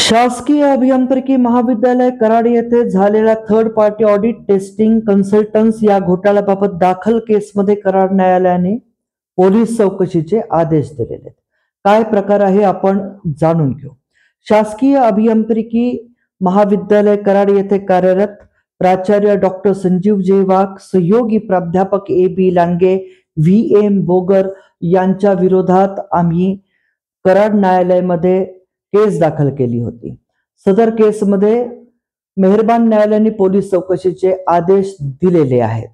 शासकीय अभियांत्रिकी महाविद्यालय कराड येथे झालेल्या third party audit testing consultants या घोटाळ्याबाबत दाखल केसमध्ये कराड न्यायालयाने पोलीस चौकशीचे आदेश दिलेले आहेत. काय प्रकार आहे आपण जाणून घेऊ. शासकीय अभियांत्रिकी महाविद्यालय कराड येथे कार्यरत प्राचार्य डॉक्टर संजीव जे वाघ, सहयोगी प्राध्यापक A.B. लांडगे, V.M. बोगर यांच्या विरोधात आम्ही कराड न्यायालयामध्ये केस दाखल केली होती. सदर केसमध्ये मेहरबान न्यायालयाने पोलीस चौकशीचे आदेश दिलेले आहेत.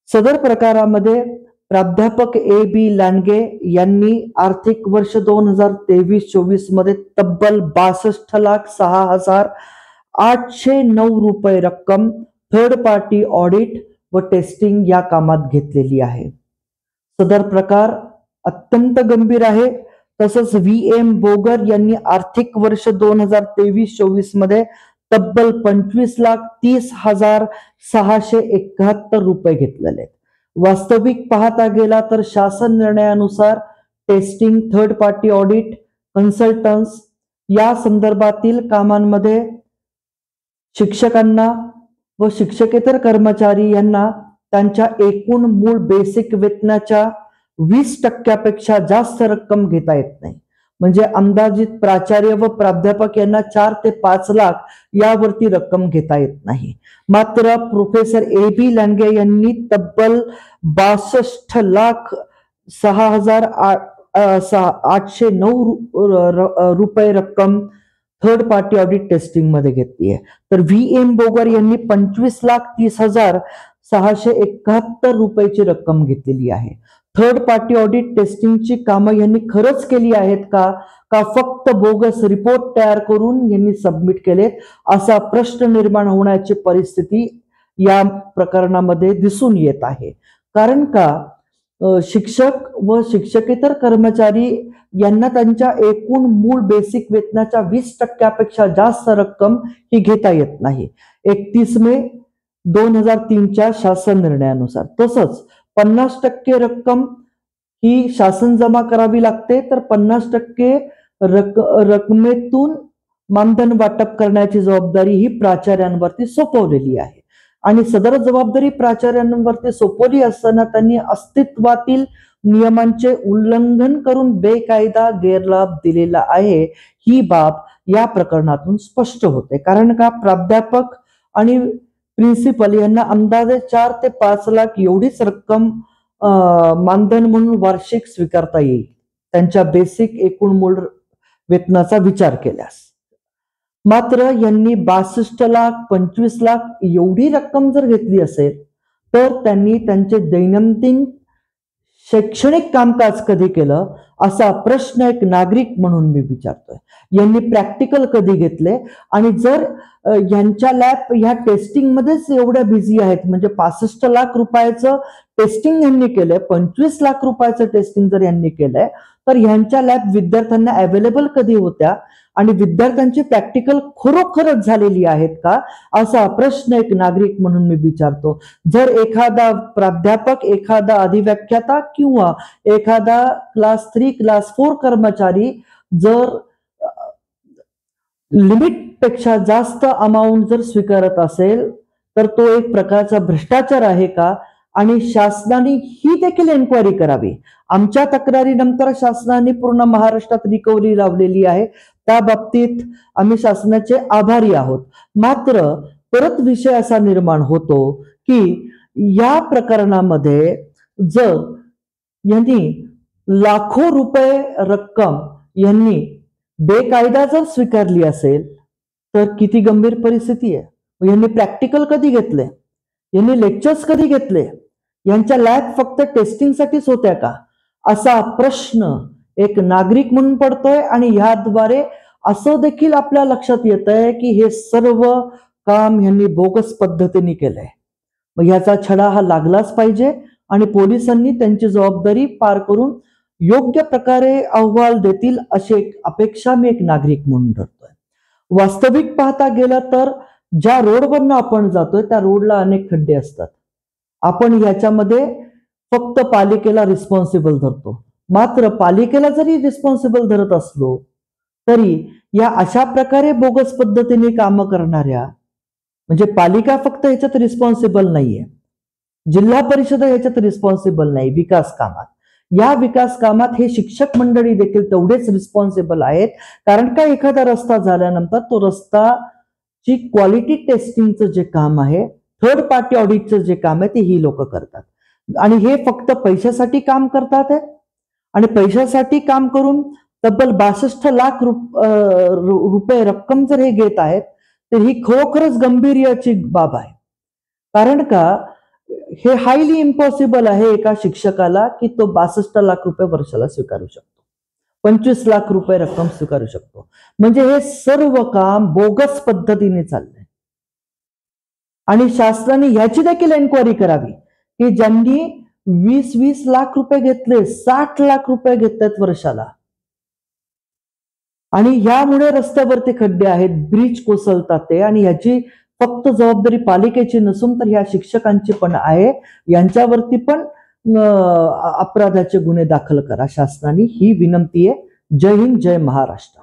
सदर प्रकारामध्ये प्राध्यापक A.B. लांडगे यांनी आर्थिक वर्ष 2023-24 मध्ये तब्बल 62,06,809 रुपये रक्कम थर्ड पार्टी ऑडिट व टेस्टिंग या कामात घेतलेली आहे. सदर प्रकार अत्यंत गंभीर आहे. तसंच V.M. बोगर यांनी आर्थिक वर्ष 2023-24 मध्ये तब्बल 25,30,671 रुपये घेतलेले आहेत. वास्तविक पाहता गेला तर शासन निर्णयानुसार testing, third party audit, consultants या संदर्भातील कामांमध्ये शिक्षकांना व शिक्षकेतर कर्मचारी यांना त्यांच्या एकूण मूळ बेसिक वेतनाच्या 20% जास्त रक्कम घेता येत नाही. म्हणजे अंदाजित प्राचार्य व प्राध्यापक यांना 4 ते 5 लाख यावरती रक्कम घेता येत नाही. मात्र प्रोफेसर A.B. लांडगे यांनी तब्बल 62,06,809 रुपये रक्कम थर्ड पार्टी ऑडिट टेस्टिंग मध्ये घेतली आहे. तर V.M. बोगर यांनी 25,30,671 रुपयाची रक्कम घेतलेली आहे. थर्ड पार्टी ऑडिट टेस्टिंगची कामं यांनी खरंच केली आहेत का फक्त बोगस रिपोर्ट तयार करून यांनी सबमिट केलेत, असा प्रश्न निर्माण होण्याची परिस्थिती या प्रकरणामध्ये दिसून येत आहे. कारण का शिक्षक व शिक्षकेतर कर्मचारी यांना त्यांच्या एकूण मूळ बेसिक वेतनाच्या 20% जास्त रक्कम ही घेता येत नाही 31 मे 2003 शासन निर्णयानुसार. तसंच 50% रक्कम ही शासन जमा करावी लागते. तर 50% रकमेतून मानधन वाटप करण्याची जबाबदारी ही प्राचार्यांवरती सोपवलेली आहे. आणि सदर जबाबदारी प्राचार्यांवरती सोपवली असताना त्यांनी अस्तित्वातील नियमांचे उल्लंघन करून बेकायदा गैरलाभ दिलेला आहे, ही बाब या प्रकरणातून स्पष्ट होते. कारण का प्राध्यापक आणि प्रिन्सिपल यांना अंदाजे 4 ते 5 लाख एवढीच रक्कम मानधन म्हणून वार्षिक स्वीकारता येईल त्यांच्या बेसिक एकूण मूळ वेतनाचा विचार केल्यास. मात्र यांनी 62 लाख 25 लाख एवढी रक्कम जर घेतली असेल तर त्यांनी त्यांचे दैनंदिन शैक्षणिक कामकाज कधी केलं, असा प्रश्न एक नागरिक म्हणून मी विचारतोय. यांनी प्रॅक्टिकल कधी घेतले? आणि जर यांच्या लॅब ह्या टेस्टिंग मध्येच एवढ्या बिझी आहेत, म्हणजे 65 लाख रुपयाचं टेस्टिंग यांनी केलंय, 25 लाख रुपयाचं टेस्टिंग जर यांनी केलंय, तर ह्यांच्या लॅब विद्यार्थ्यांना अवेलेबल कधी होत्या आणि विद्यार्थ्यांची प्रॅक्टिकल खरोखरच झालेली आहेत का, असा प्रश्न एक नागरिक म्हणून मी विचारतो. जर एखादा प्राध्यापक, एखादा अधिव्याख्याता किंवा एखादा क्लास 3 क्लास 4 कर्मचारी जर लिमिट पेक्षा जास्त अमाऊंट जर स्वीकारत असेल तर तो एक प्रकारचा भ्रष्टाचार आहे का? आणि शासनाने ही देखील एन्क्वायरी करावी. आमच्या तक्रारीनंतर शासनाने पूर्ण महाराष्ट्रात रिकव्हरी लावलेली आहे, त्या बाबतीत आम्ही शासनाचे आभारी आहोत. मात्र परत विषय असा निर्माण होतो की या प्रकरणामध्ये जर यांनी लाखो रुपये रक्कम यांनी बेकायदा जर स्वीकारली असेल तर किती गंभीर परिस्थिती आहे. यांनी प्रॅक्टिकल कधी घेतले? यांनी लेक्चर्स कधी घेतले? यांच्या लॅब फक्त टेस्टिंगसाठीच होत्या का, असा प्रश्न एक नागरिक म्हणून पडतोय. आणि ह्याद्वारे असं देखील आपल्या लक्षात येत आहे की हे सर्व काम यांनी बोगस पद्धतीने केलंय. मग ह्याचा छडा हा लागलाच पाहिजे आणि पोलिसांनी त्यांची जबाबदारी पार करून योग्य प्रकारे अहवाल देतील अशी एक अपेक्षा मी एक नागरिक म्हणून धरतोय. वास्तविक पाहता गेलं तर ज्या रोडवरनं आपण जातोय त्या रोडला अनेक खड्डे असतात. आपण ह्याच्यामध्ये फक्त पालिकेला रिस्पॉन्सिबल धरतो. मात्र पालिकेला जरी रिस्पॉन्सिबल धरत असलो तरी या अशा प्रकारे बोगस पद्धतीने कामं करणाऱ्या, म्हणजे पालिका फक्त ह्याच्यात रिस्पॉन्सिबल नाहीये, जिल्हा परिषद ह्याच्यात रिस्पॉन्सिबल नाही विकास कामात. या विकास कामात हे शिक्षक मंडळी देखील तेवढेच रिस्पॉन्सिबल आहेत. कारण का एखादा रस्ता झाल्यानंतर तो रस्ताची क्वालिटी टेस्टिंगचं जे काम आहे, थर्ड पार्टी ऑडिटचं जे काम आहे ते ही लोक करतात. आणि हे फक्त पैशासाठी काम करतात आहे. आणि पैशासाठी काम करून तब्बल 62 लाख रुपये रक्कम जर हे घेत आहेत, तर ही खरोखरच गंभीर्याची बाब आहे. कारण का हे हायली इम्पॉसिबल आहे एका शिक्षकाला की तो 62 लाख रुपये वर्षाला स्वीकारू शकतो, 25 लाख रुपये रक्कम स्वीकारू शकतो. म्हणजे हे सर्व काम बोगस पद्धतीने चाललंय. आणि शासनाने ह्याची देखील एन्क्वायरी करावी की ज्यांनी 20-20 लाख रुपये घेतले, 60 लाख रुपये घेतात वर्षाला, आणि ह्यामुळे रस्त्यावरती खड्डे आहेत, ब्रिज कोसळतात ते, आणि ह्याची फक्त जबाबदारी पालिकेची नसून तर ह्या शिक्षकांची पण आहे. यांच्यावरती पण अपराधाचे गुन्हे दाखल करा शासनाने, ही विनंती आहे. जय हिंद, जय महाराष्ट्र.